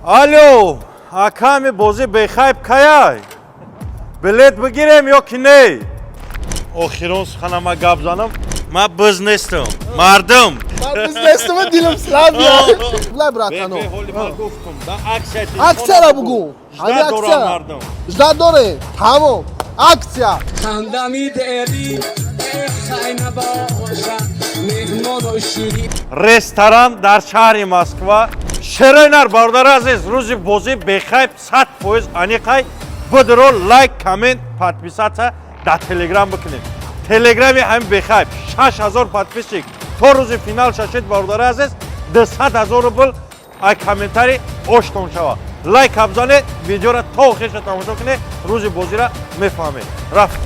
Алло, аками бози бехайб каяй. Билет бигирем ё ки не? Охирон суханама гап занам. Ма бизнесдам. Мардум. Бизнесдам дилам славия. Блай братано. Ҳоли ма гуфтам, да аксия. Аксияро бугу. Ҳами аксия. Жда доре. Тамом. Аксия. خندمی داری خای نباشم مهمان و شیرین Ресторан дар шаҳри Москва. Шероинар бародари азиз, рӯзи бозӣ бехайб 100% аниқай. Бидро лайк, коммент, подписаться дар Telegram бикунед. Telegram ҳамин бехайб 6000 подписчик. То рӯзи финал шашед бародари азиз, 200,000 рубл ай комментари оштон шава. Лайк абзанед, видеоро то охирша тамошо кунед, рӯзи бозиро мефаҳмед. Рафт.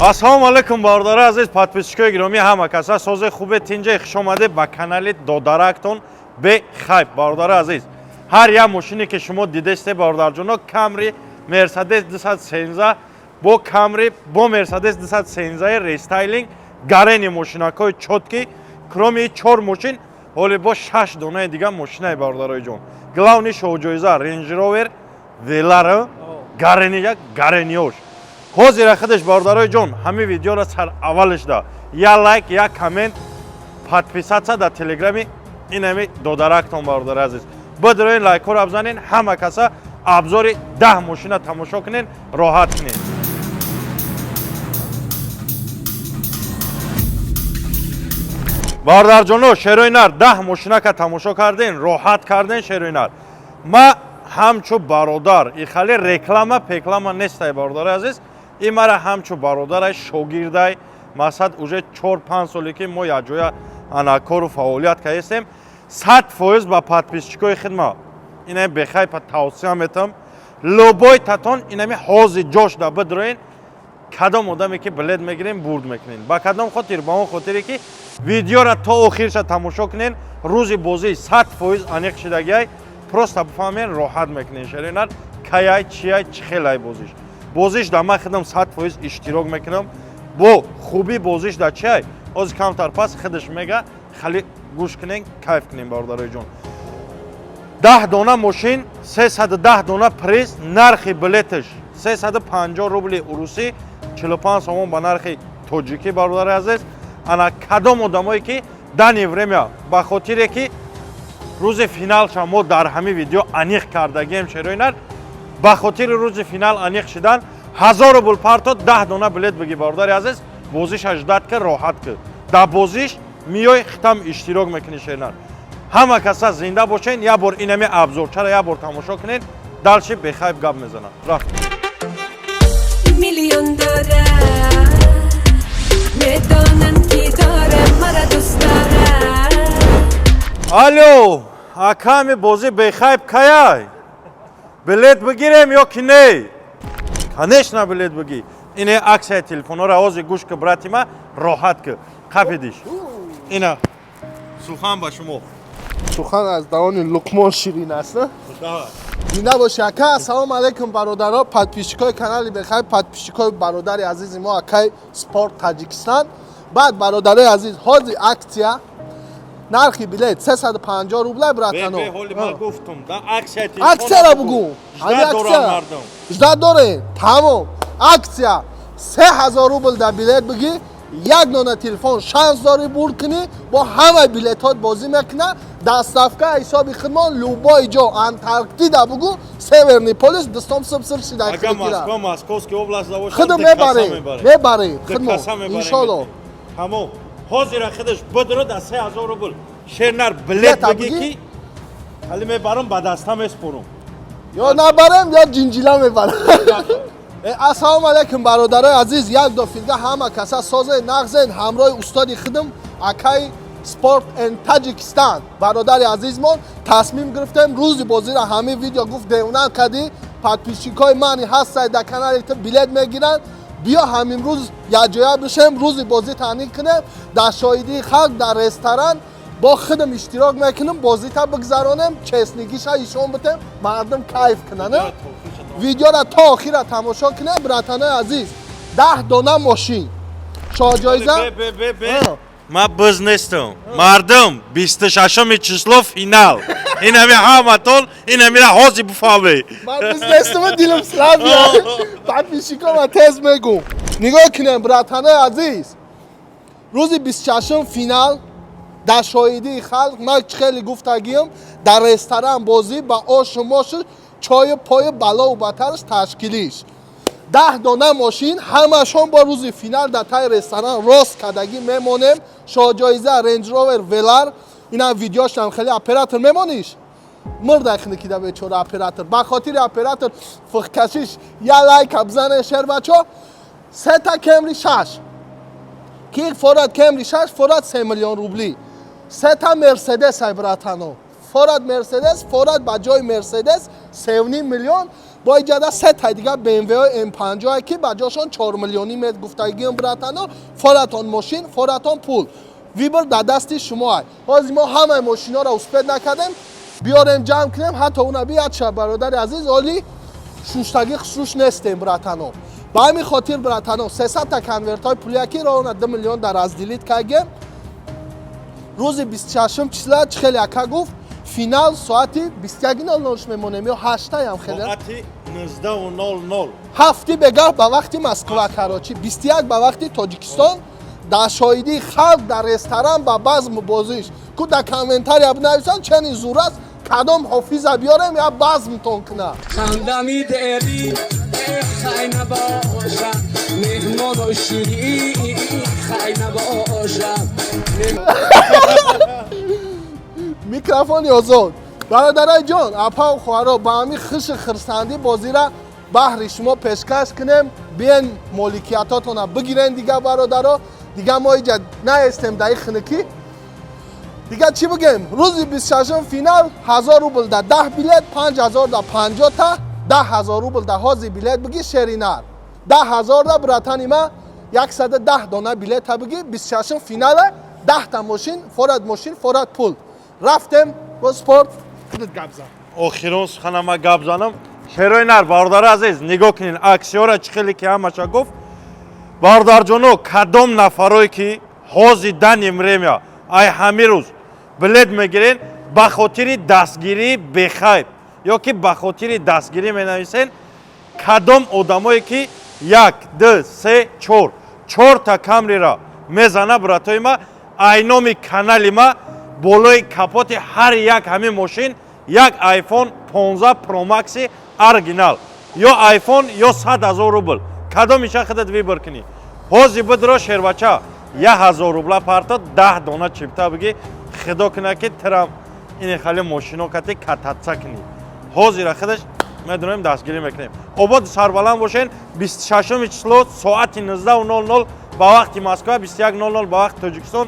ассалому алайкум бародари азиз, подписчикои гиромӣ ҳама каса, сози хубе тинҷаи хушомаде ба канали Додарактон бехайб. Бародари азиз, ҳар як мошине ки шумо дидесте бародарҷоно, Camry Mercedes 213 бо Camry бо Mercedes 213 рестайлинг гарени мошинакҳои чотки, кроми 4 мошин ҳоле бо 6 донаи дига мошинаи бародарои ҷон. Главни шоҳуҷоиза Range Rover Velar гарениёш. ҳозира худаш бародарои ҷон, ҳамин видеоро сар аввалишда я лайк, я коммент, подписаться дар Телеграми инами Додарактон бародари азиз. Бидроин лайкҳоро абзанен, ҳама каса абзори 10 мошина тамошо кунен, роҳат кунен. бародарҷоно, шероинар 10 мошинака тамошо карден, роҳат карден шероинар. Ма ҳамчу бародар, ихали реклама, пеклама нестай бародари азиз. И мара ҳамчу бародарай шогирдай, масад уже 4-5 соле ки мо якҷоя ана кору фаъолият кардем. 100% ба подписчикои хидма инами бехай тавсия метам. Лобой татон инами ҳози ҷошда бидроин кадом одаме ки билет мегирем бурд мекунен. Ба кадом хотир? Ба он хотире ки видеоро то охирша тамошо кунен, рӯзи бозӣ 100% аниқ шидагиай, просто бифаҳмен, роҳат мекунен шеринар, каяй, чияй, чӣ хелай бозиш. Бозиш да ман худам 100% иштирок мекунам. Бо хуби бозиш да чияй, ози камтар пас худаш мега, хали гӯш кунен, кайф кунен бародарои ҷон. 10 дона мошин, 310 дона приз, нархи билеташ 350 рубли урусӣ, 45 сомон ба нархи тоҷикӣ бародари азиз. Ана кадом одамое ки дани время ба хотире ки рӯзи финалша мо дар ҳамин видео аниқ кардагем шероинар, ба хотири рӯзи финал аниқ шидан 1000 рубл парто 10 дона билет биги бародари азиз, бозиша ждат ки роҳат ки да бозиш миёй хитам иштирок мекунӣ шероинар. ҳама каса зинда бошен, я бор инами абзорчаро я бор тамошо кунен, далши бехайб гап мезанам. Рафт. میلیون داره میدانم کی داره مرا دوست داره алло, аками бози бехайб каяй? Билет бигирем ё ки не? Конечно билет биги. Ине аксияи телефонора ози гӯш ки брати ма, роҳат ки қафидиш. Ина сухан ба шумо. Сухан аз давони Луқмон Ширин аст. Зинда боши ака. Ассалому алайкум бародаро, подписчикои канали бехайр, подписчикои бародари азизи мо Акай Спорт Таҷикистон. Баъд бародарои азиз, ҳозир аксия нархи билет 350 рубла братано. ҳоли ман гуфтам, да аксияи телефонора. Аксияро бугу. Ҳами аксия. Жда доре. Тамом. Аксия 3000 рубл да билет биги. Як дона телефон шанс дори бурд кунӣ, бо ҳамаи билетҳот бозӣ мекуна. Дастафка ҳисоби хидмон любой ҷо, Антарктида бугу, Северный полюс, дустом субсир шида Ага Москва, Московский област да бошад, хидм мебари, хидмон, иншолло. Тамом. Ҳозира худаш бидро да 3000 рубл. Шернар билет биги ки ҳали мебарам ба даста меспорам. Ё набарам, ё ҷинҷила мебарам. Ассалому алайкум бародарои азиз, як дофига ҳама каса созен нағзен ҳамроҳи устоди хидм Акай Sport and Tajikistan. бародари азизмон тасмим гирифтем рӯзи бозира ҳамин видео гуфт девнан кади подписчикои мани ҳастай дар канали билет мегиранд, биё ҳамин рӯз якҷоя бишем, рӯзи бозӣ таънин кунем, дар шоҳидии халқ дар ресторан бо худам иштирок мекунем, бозита бигзаронем, честнигиша ишон битем, мардум кайф кунанд. видеоро то охира тамошо кунед братанои азиз. 10 дона мошин чоҳ-ҷоиза ма бизнестам мардум 26 число финал инами ҳаматон инамира ҳози буфаве ман бизнесима дилам сраз меояд подписчикома тез мегӯм нигоҳ кунем братанои азиз рӯзи 26 финал дар шоҳидии халқ ман хеле гуфтагиям дар ресторан бозӣ ба ошу мошу чою пою балову батараш ташкилиш 10 дона мошин ҳамашон бо рӯзи финал дар таи ресторан рост кардагӣ мемонем шоҳҷоиза рейнҷ ровер велар инам видеошам хеле оператор мемониш мырдахни кида бечора оператор ба хотири оператор фухкашиш я лайка бизанен шербачо сета кемри 6 ки форад кемри 6 форад 3 миллион рубли сета мерседес ай братано форад мерседес форад ба ҷои мерседес 3 миллион бо иҷада сета дига BMW M50 ки ба ҷошон 4 миллионӣ мед гуфтагиам братано форатон мошин форатон пул вибр дар дасти шумо ай ҳозир мо ҳамаи мошиноро успед накардем биёрем ҷамъ кунем ҳатто уна бияча бародари азиз оли шуштагӣ хусруш нестем братано ба ҳамин хотир братано 300 та конвертҳои пулияки ровна 2 миллион дар раздилит кардем рӯзи 26 числа чихели ака гуфт финал соати 21:00 мемонем ё 8-таям хеле соати 19:00 ҳафти бегаҳ ба вақти Москва Карочи 21 ба вақти Тоҷикистон дар шоҳидии халқ дар ресторан ба базм бозиш ку дар комментария бинависан чени зур аст кадом ҳофиза биёрем я базмтон кунам خندمی داری خی نباشم مهمان و شیری خی نباشم микрофони озод бародараи ҷон апа хоҳаро ба ҳамин хиши хирсандӣ бозира баҳри шумо пешкаш кунем биен моликиятотона бигирен дига бародаро дига мо иҷа наестем дар ин хинукӣ дига чӣ бигем рӯзи 26 финал 1000 рубл да 10 билет 5000 да 50 та 10000 рубл да ҳози билет биги шеринар 10000 да братани ма 110 дона билета биги 26 финала 10 та мошин форад пул рафтем бо спорт худат гап зан охирон суханама гап занам шерои нар бародари азиз нигоҳ кунин аксиёра чӣ хеле ки ҳамаша гуфт бародарҷоно кадом нафарое ки ҳози дани мремя ай ҳамин рӯз билет мегирен ба хотири дастгирии бехайр ё ки ба хотири дастгирӣ менависен кадом одамое ки 1 2 3 4 4 та камрира мезана братои ма айноми канали ма болои капоти ҳар як ҳамин мошин як iPhone 15 Pro Max оригинал ё iPhone ё 100,000 рубл кадом иша худат вибр кунӣ ҳозир бидро шербача 1000 рубла парта 10 дона чипта биги худо куна ки трам ин хали мошино кати кататса кунӣ ҳозира худаш медонем дастгирӣ мекунем обод сарбаланд бошен 26 число соати 19:00 ба вақти Москва 21:00 ба вақти Тоҷикистон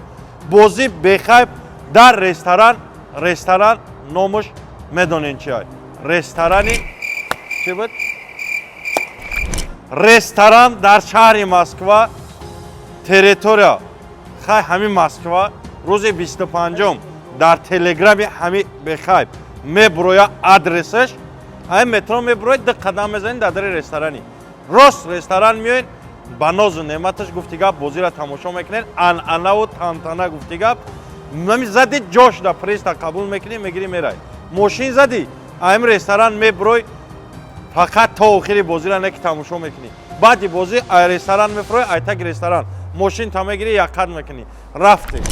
бозӣ бехайб дар ресторан номуш медонен чи ай ресторани чи буд ресторан дар шаҳри Москва территория хай ҳамин Москва рӯзи 25 дар телеграми ҳами бехайб меброя адресаш ҳай метро меброя ду қадам мезанин дар дари ресторани рост ресторан меоин ба нозу неъматаш гуфти гап бозира тамошо мекунен анъанаву тантана гуфти гап нами зади ҷош да преста қабул мекунӣ мегирӣ мерай мошин зади ҳамин ресторан меброй фақат то охири бозира не ки тамошо мекунӣ баъди бозӣ ай ресторан мефурӯй ай таги ресторан мошин та мегирӣ як қад мекунӣ рафтем